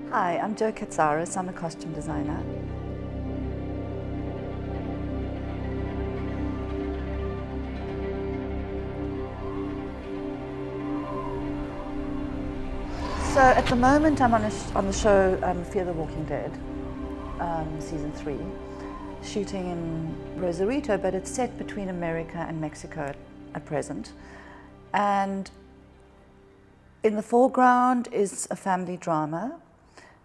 Hi, I'm Katsaras. I'm a costume designer. So at the moment I'm on the show Fear the Walking Dead, season 3, shooting in Rosarito, but it's set between America and Mexico at present. And in the foreground is a family drama.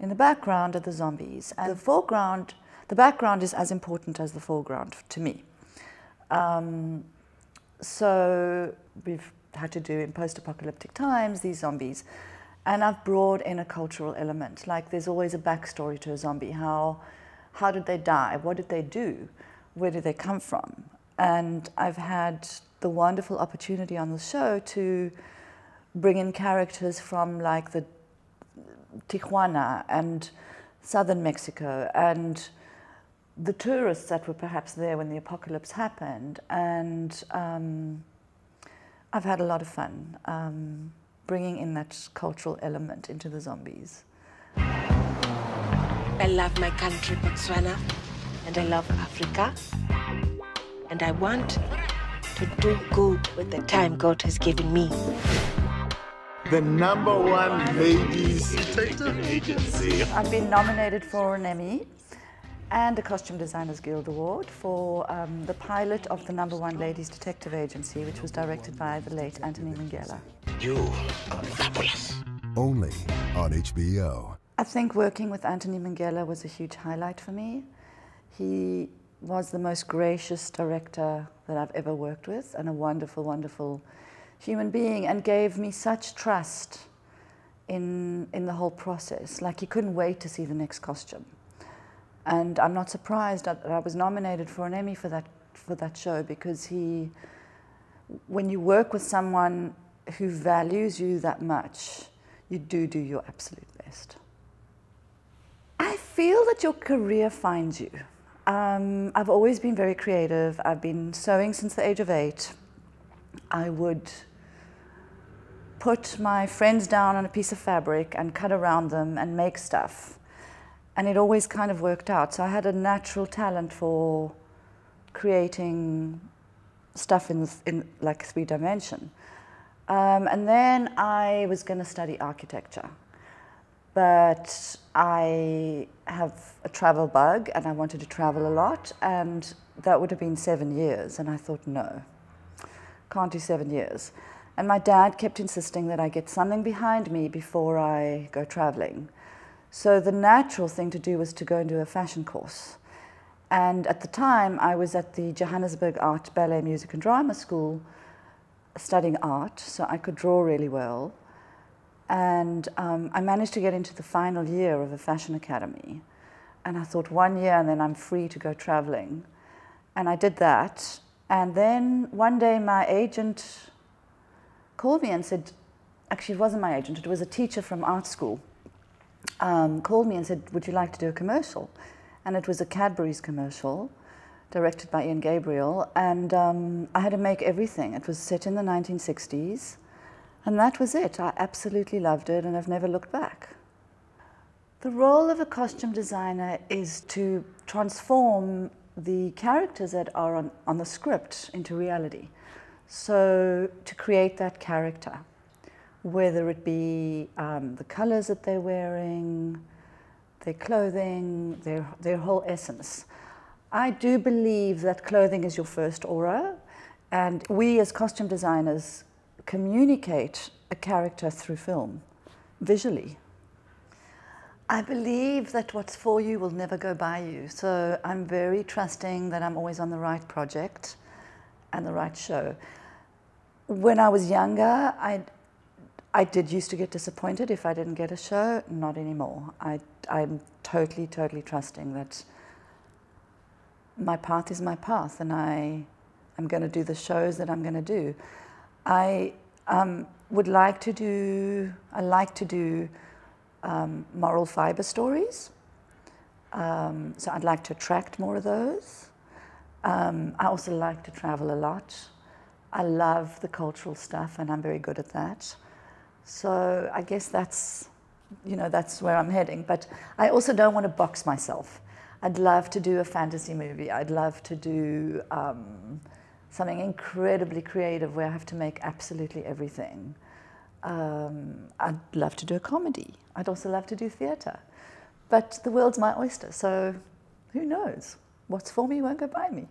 In the background are the zombies. And the background is as important as the foreground to me. So we've had to do in post-apocalyptic times these zombies. And I've brought in a cultural element. Like there's always a backstory to a zombie. How did they die? What did they do? Where did they come from? And I've had the wonderful opportunity on the show to bring in characters from like the Tijuana and southern Mexico and the tourists that were perhaps there when the apocalypse happened. And I've had a lot of fun bringing in that cultural element into the zombies. I love my country, Botswana, and I love Africa. And I want to do good with the time God has given me. The #1 ladies detective agency. I've been nominated for an Emmy and a Costume Designers Guild Award for the pilot of the #1 Ladies Detective Agency, which was directed by the late Anthony Minghella. You are fabulous. Only on HBO. I think working with Anthony Minghella was a huge highlight for me. He was the most gracious director that I've ever worked with, and a wonderful, wonderful human being, and gave me such trust in the whole process. Like he couldn't wait to see the next costume. And I'm not surprised that I was nominated for an Emmy for that show, because when you work with someone who values you that much, you do your absolute best. I feel that your career finds you. I've always been very creative. I've been sewing since the age of 8. I would put my friends down on a piece of fabric and cut around them and make stuff. And it always kind of worked out. So I had a natural talent for creating stuff in like 3-dimension. And then I was going to study architecture. But I have a travel bug and I wanted to travel a lot, and that would have been 7 years. And I thought, no, can't do 7 years. And my dad kept insisting that I get something behind me before I go traveling. So the natural thing to do was to go and do a fashion course. And at the time, I was at the Johannesburg Art, Ballet, Music and Drama School studying art, so I could draw really well. And I managed to get into the final year of a fashion academy. And I thought 1 year and then I'm free to go traveling. And I did that. And then one day my agent called me and said, actually it wasn't my agent, it was a teacher from art school, called me and said, would you like to do a commercial? And it was a Cadbury's commercial, directed by Ian Gabriel, and I had to make everything. It was set in the 1960s, and that was it. I absolutely loved it, and I've never looked back. The role of a costume designer is to transform the characters that are on the script into reality. So to create that character, whether it be the colors that they're wearing, their clothing, their whole essence. I do believe that clothing is your first aura, and we as costume designers communicate a character through film, visually. I believe that what's for you will never go by you, so I'm very trusting that I'm always on the right project and the right show. When I was younger, I did used to get disappointed if I didn't get a show. Not anymore. I'm totally, totally trusting that my path is my path, and I'm going to do the shows that I'm going to do. I like to do moral fiber stories. So I'd like to attract more of those. I also like to travel a lot. I love the cultural stuff, and I'm very good at that. So I guess that's you know, that's where I'm heading. But I also don't want to box myself. I'd love to do a fantasy movie. I'd love to do something incredibly creative where I have to make absolutely everything. I'd love to do a comedy. I'd also love to do theatre. But the world's my oyster, so who knows? What's for me won't go by me.